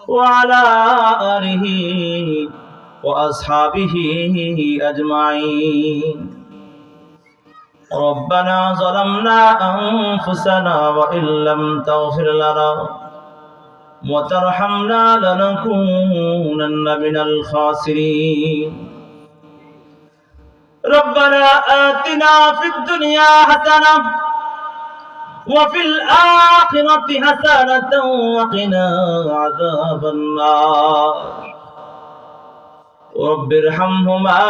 وعلى آله وأصحابه أجمعين. ربنا ظلمنا أنفسنا وإن لم تغفر لنا وترحمنا لنكونن من الخاسرين. ربنا آتنا في الدنيا حسنة وفي الآخرة حسنة وقنا عذاب النار. رب ارحمهما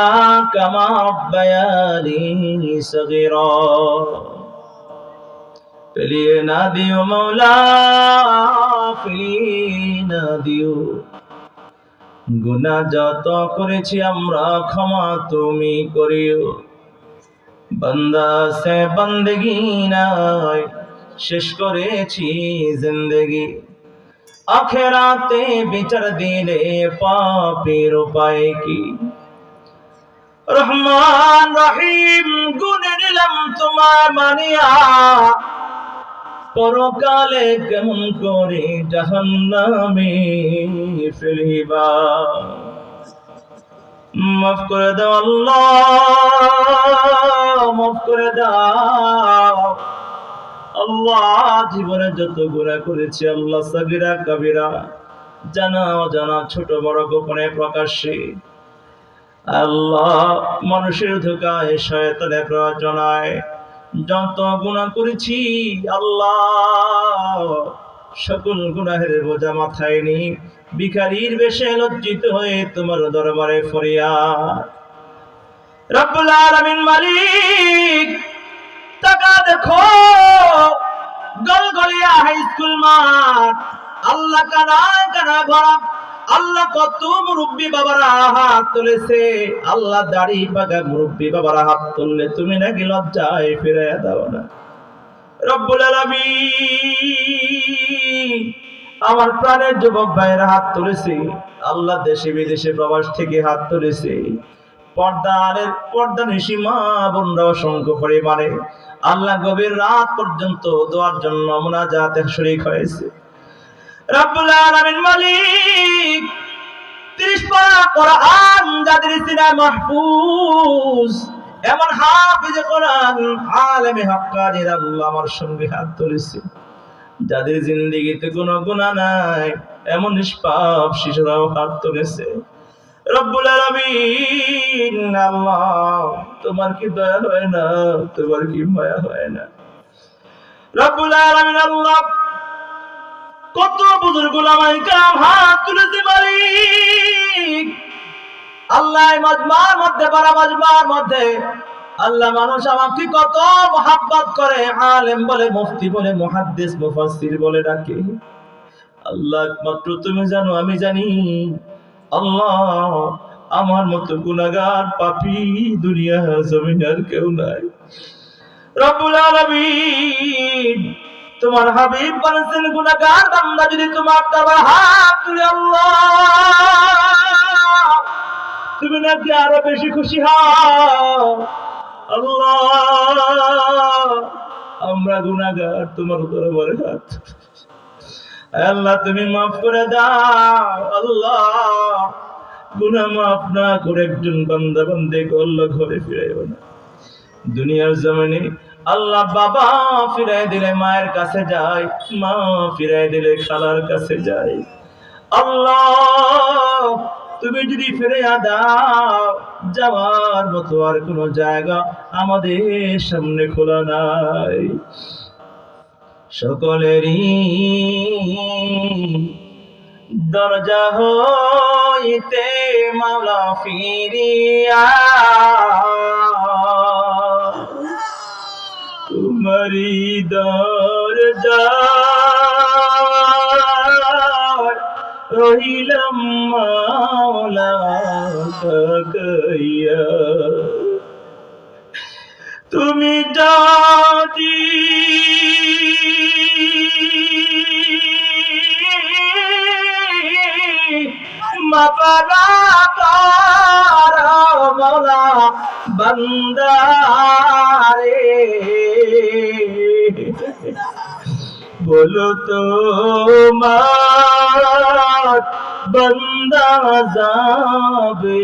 كما ربياني صغيرا. فليه না দিও মওলা, ফিরিয়ে না দিও। গুনাহ যত করেছি আমরা ক্ষমা তুমি করিও। বান্দা সে বন্দেগি নাই, শেষ করেছি জিন্দেগি। আখেরাতে বিচার দিলে পাপের উপায় কি? রহমান রহিম গুনে নিলাম তোমার মানিয়া, পরকালে কেমন করে জাহান্নামে ফেলিবা। মাফ করে দাও আল্লাহ, মাফ করে দাও আল্লাহ। জীবনে যত গুনাহ করেছি আল্লাহ, সাগীরা কাবীরা, জানা অজানা, ছোট বড়, গোপনে প্রকাশ্যে, আল্লাহ মানুষের ধোঁকায়, শয়তানের প্ররোচনায় যত গুনাহ করেছি আল্লাহ, সকল গুনাহের বোঝা মাথায় নিয়ে ভিখারির বেশে লজ্জিত হয়ে তোমার দরবারে ফরিয়াদ। রব্বুল আলামিন মালিক, তাকা দেখো গলগলিয়া হাই স্কুল মাঠ, আল্লাহ কানা কানা ভরা। আল্লাহ কত মুরব্বী বাবারা হাত তুলেছে, আল্লাহ দাড়ি পাকা মুরব্বী বাবারা হাত তুললে তুমি নাকি লজ্জায় ফিরাইয়া দাও না। রব্বুল আলামিন, আমার প্রাণের যুবক ভাইয়েরা হাত তুলেছে, আল্লাহ দেশে বিদেশে প্রবাস থেকে হাত তুলেছে, পর্দানিশী মা বোনরা অসংখ্য পরিমাণে আল্লাহ গভীর রাত পর্যন্ত দোয়ার জন্য মুনাজাতে শরীক হয়েছে। রব্বুল আলামিন মালিক, 30 পারা কোরআন যাদের সিনায় মাহফুজ, এমন হাফিজে কোরআন আলেমে হক্কানির আল্লাহ আমার সঙ্গে হাত তুলেছে, যাদের জিন্দেগিতে কোনো গুনাহ নাই, এমন নিষ্পাপ শিশুরাও হাত তুলেছে। রব্বুল আলামিন আল্লাহ, তোমার কি দয়া হয় না? তোমার কি মায়া হয় না? রব্বুল আলামিন আল্লাহ, কত বুজুর্গ উলামায়ে কেরাম হাত তুলেছে মালিক। আল্লাহ মাজমার মধ্যে, বড় মাজমার মধ্যে আল্লাহ মানুষ আমাকে কত মহব্বত করে, আলেম বলে, মুফতি বলে, মুহাদ্দিস মুফাসসির বলে ডাকে। আল্লাহ একমাত্র তুমি জানো, আমি জানি। আল্লাহ, আমার মতো গুনাহগার পাপী দুনিয়া জমিনে আর কেউ নাই। রব্বুল আলামিন, তোমার হাবিব বলেছেন গুনাহগার বান্দা যদি তোমার দরবারে হাত তুলে আল্লাহ, তুমি নাকি আরো বেশি খুশি হও। আল্লাহ, আমরা গুনাহগার, তোমার দরবারে হাত, আল্লাহ তুমি মাফ করে দাও। আল্লাহ, গুনাহ মাফ না করে একজন বান্দা বান্দিকে আল্লাহ ঘরে ফিরাইও না। দুনিয়ার জমিনে আল্লাহ বাবা ফিরাই দিলে মায়ের কাছে যায়, মা ফিরাই দিলে খালার কাছে যায়। আল্লাহ, তুমি যদি ফিরাইয়া দাও, যাওয়ার মতো আর কোনো জায়গা আমাদের সামনে খোলা নাই। সকলেরই দরজা হইতে মাওলা ফিরিয়া তোমারি দরজা রহিলাম মাওলা তাকাইয়া। তুমি যদি মাপারা করো মাওলা বান্দারে, বলো তো बंदा जाबे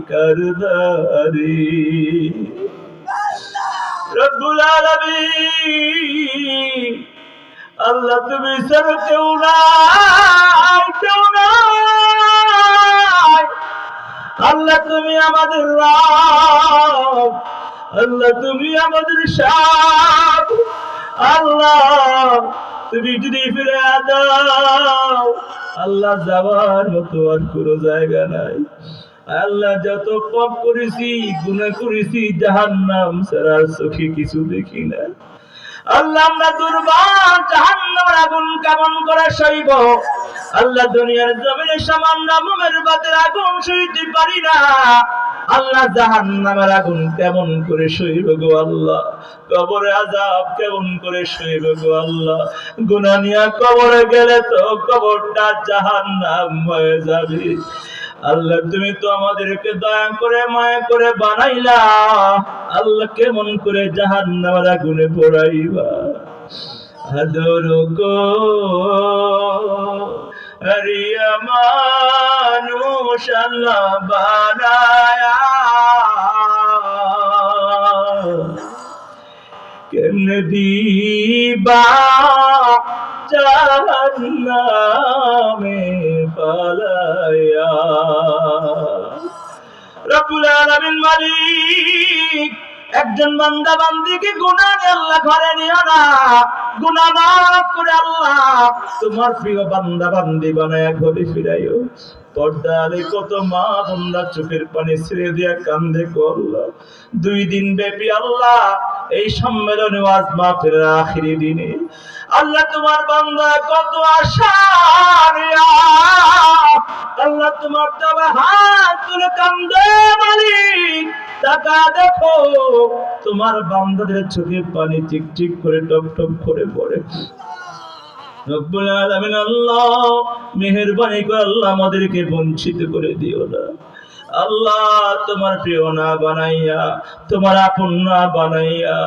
करदारी रब्बुल आलामीन আল্লাহ তুমি ছাড়া কেউ নাই কেউ নাই আল্লাহ তুমি আমাদের রব আল্লাহ তুমি আমাদের শাহ আল্লাহ তুমি যদি ফিরে দাও আল্লাহ যাওয়ার মতো আর কোনো জায়গা নাই আল্লাহ যত পাপ করেছি গুনাহ করেছি জাহান্নাম ছাড়া চোখে কিছু দেখি না আল্লাহ আমরা দুর্বল জাহান্নামের আগুন কেমন করে সইব আল্লাহ দুনিয়ার জমিনে সামান্য মোমের বাতের আগুন সইতে পারি না আল্লাহ জাহান্নামের আগুন কেমন করে সইব গো আল্লাহ কবরে আযাব কেমন করে সইব গো আল্লাহ গুনাহ নিয়ে কবরে গেলে তো কবরটা জাহান্নাম হয়ে যাবে আল্লাহ তুমি তো আমাদেরকে দয়া করে মায়া করে বানাইলা আল্লাহ কেমন করে জাহান্নামের আগুনে পোড়াইবা আদর কো হরিয়া মানুষ আল্লাহ বানায়া কেমনে দিবা জাহান্নামে পালায়া রব্বুল আলামিন মালিক একজন বান্দা বান্দিকে গুনাহ আল্লাহ ঘরে নিও না গুনাহ মাফ করে আল্লাহ তোমার প্রিয় বান্দা বান্দি বানায়া ঘরে ফিরাইও পর্দারে কত মা বোনরা চোখের পানি ছেড়ে দিয়া কান্দে গো আল্লাহ 2 দিন ব্যাপী আল্লাহ এই সম্মেলনে ওয়াজ মাহফিলের আখিরি দিনে আল্লাহ তোমার বান্দা কত আশা আল্লাহ তোমার তবে হাত তুলে কান্দে মালিক তাকা দেখো তোমার বান্দাদের চোখের পানি টিকটিক করে টপ টপ করে পড়ে রব্বুল আলামিন আল্লাহ মেহেরবানি করে আল্লাহ আমাদেরকে বঞ্চিত করে দিও না আল্লাহ তোমার প্রিয় না বানাইয়া তোমার আপন না বানাইয়া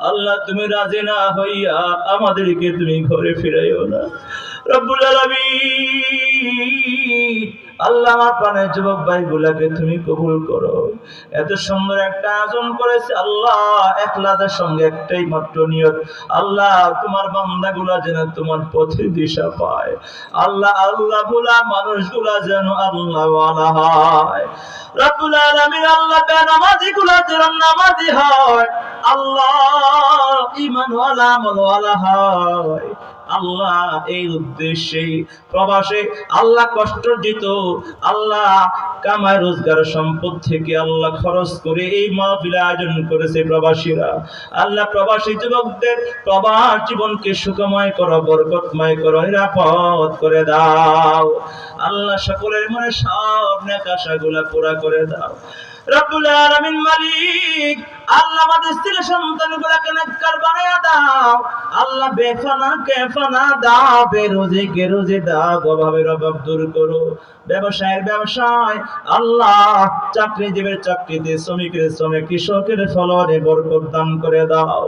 আল্লাহ তুমি রাজি না হইয়া আমাদেরকে তুমি ঘরে ফিরাইও না রব্বুল আলামিন আল্লাহ আমার প্রাণের যুবক ভাইগুলাকে তুমি কবুল করো এত সুন্দর একটা আয়োজন করেছে আল্লাহ ইখলাসের সঙ্গে একটাই মাত্র নিয়ত আল্লাহ তোমার বান্দাগুলা যেন তোমার পথে দিশা পায় আল্লাহ আল্লাহ বলা মানুষগুলা যেন আল্লাহ ওয়ালা হয় রব্বুল আলামিন আল্লাহ বেনামাজিগুলা যেন নামাজি হয় আল্লাহ ঈমান ওয়ালা আমল ওয়ালা হয় আল্লাহ এই উদ্দেশ্যে প্রবাসে আল্লাহ কষ্ট দিত আল্লাহ কামাই রোজগার সম্পদ থেকে আল্লাহ খরচ করে এই মাহফিল আয়োজন করেছে প্রবাসীরা আল্লাহ প্রবাসী যুবকদের প্রবাস জীবনকে সুখময় করো বরকতময় করো নিরাপদ করে দাও আল্লাহ সকলের মনে সব নেক আশাগুলো পুরা করে দাও রব্বুল আলামিন মালিক আল্লাহ আমাদের স্ত্রী সন্তানগুলোকে নেককার বানায়া দাও আল্লাহ বেফানা কেফানা দাও বেরোজে রোজে দাও অভাবের অভাব দূর করো ব্যবসায়ের ব্যবসায় আল্লাহ চাকরিজীবীর চাকরিতে শ্রমিকের শ্রমে কৃষকের ফলনে বরকত দান করে দাও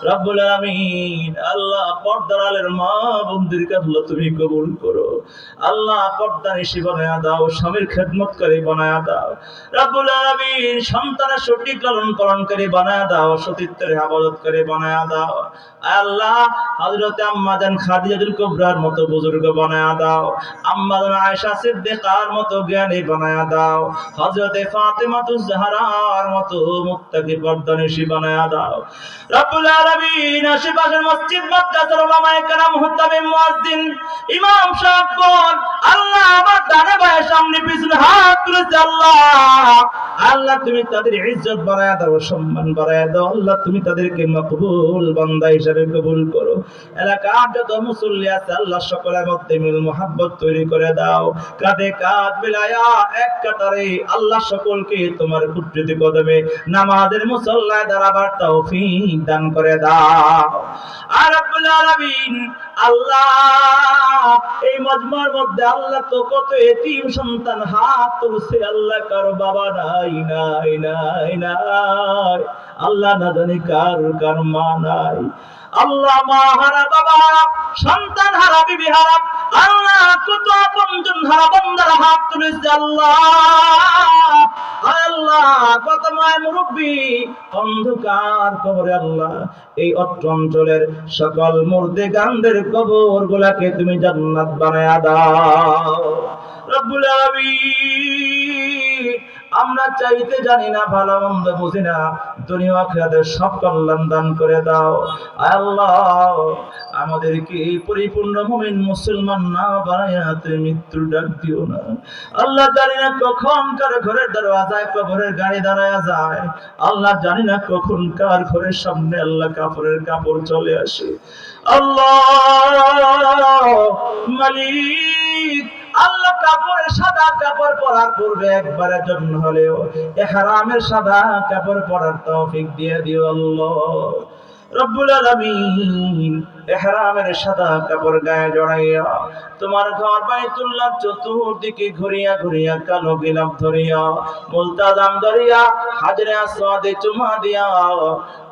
রব্বুল আলামিন আল্লাহ পর্দার আলের মা বোনদেরকে আল্লাহ তুমি কবুল করো আল্লাহ পর্দানিশী বানায়া দাও স্বামীর খেদমতকারী বানায়া দাও রব্বুল আলামিন সন্তানের সঠিক লালন পালন করে বানায়া দাও সতীত্বের হেফাজতকারী বানায়া দাও আল্লাহ হযরত আম্মা জান খাদিজাতুল কুবরার মতো বুজুর্গ বানায়া দাও আম্মা জান আয়েশা সিদ্দিকার মতো জ্ঞানী বানায়া দাও হযরত ফাতিমাতুজ জাহরার মতো মুত্তাকি পর্দানিশী বানায়া দাও রব্বুল আলামিন আশেপাশের মসজিদ মাদ্রাসার উলামায়ে কেরাম হুত্তাবে মুয়াজ্জিন ইমাম সাহেবগণ আল্লাহ আমার ডানে বায়ে সামনে পিছনে হাত তুলেছে আল্লাহ তুমি তাদের ইজ্জত বাড়ায়া দাও সম্মান বাড়ায়া দাও আল্লাহ তুমি তাদেরকে মকবুল বান্দা হিসেবে কবুল করো এলাকার যত মুসল্লি আছে আল্লাহ সকলের মধ্যে মিল মুহাব্বত তৈরি করে দাও কাঁধে কাঁধ মিলায়া এক কাতারে আল্লাহ সকলকে তোমার কুদরতি কদমে নামাজের মুসল্লায় দাঁড়াবার তৌফিক দান করে দাও আর রব্বুল আলামিন আল্লাহ এই মজমার মধ্যে আল্লাহ তো কত এতিম সন্তান হাত তুলছে আল্লাহ কারো বাবা নাই নাই নাই নাই আল্লাহ না জানি কার মা নাই আল্লাহ মা হারা বাবা হারা সন্তান হারা বিবি হারা আল্লাহ কত আপনজন হারা বান্দারা হাত তুলেছে, আল্লাহ আল্লাহ, কত মায় মুরব্বী অন্ধকার কবরে, আল্লাহ এই অত্র অঞ্চলের সকল মুর্দে গানদের কবর গুলাকে তুমি জান্নাত বানায়া দাও রব্বুল আলামিন। আমরা চাইতে জানি না, ভালো মন্দ বুঝি না, দুনিয়া আখিরাতের সব কল্যাণ দান করে দাও আল্লাহ। আমাদেরকে পরিপূর্ণ মুমিন মুসলমান না বানায়া তুমি মৃত্যুর ডাক দিও না আল্লাহ। জানি না কখন কার ঘরের দরওয়াজায় কবরের গাড়ি দাঁড়ায়া যায়, আল্লাহ জানি না কখন কার ঘরের সামনে আল্লাহ কাপড়ের কাপড় চলে আসে। আল্লাহ মালিক, আল্লাহ কাপড়ের সাদা কাপড় পরার পূর্বে একবারের জন্য হলেও ইহরামের সাদা কাপড় পরার তৌফিক দিয়ে দিও আল্লাহ রব্বুল আলামিন। ইহরামের সাদা কাপড় গায়ে জড়াইয়া তোমার ঘর বাইতুল্লাহ চতুর্দিকে ঘুরিয়া ঘুরিয়া কালো গিলাফ ধরিয়া মুলতাজাম ধরিয়া হাজরে আসওয়াদে চুমা দিয়া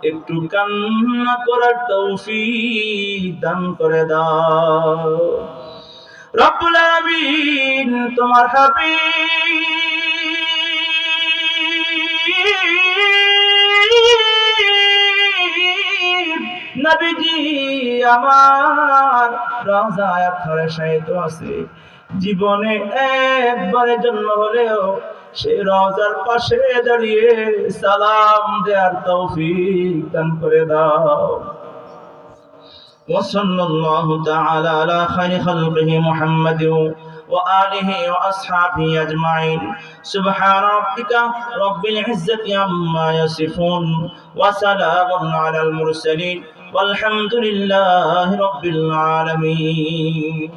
একটু কান্না করার তৌফিক দান করে দাও রব্বুল আলামিন। তোমার হাবিব নবীজি আমার রওজায় আখরে শায়িত আছে, জীবনে একবারের জন্য হলেও সেই রওজার পাশে দাঁড়িয়ে সালাম দেওয়ার তৌফিক দান করে দাও। وصلى الله تعالى على خير خلقه محمد وآله وأصحابه أجمعين. سبحان ربك رب العزة عما يصفون وسلام على المرسلين والحمد لله رب العالمين.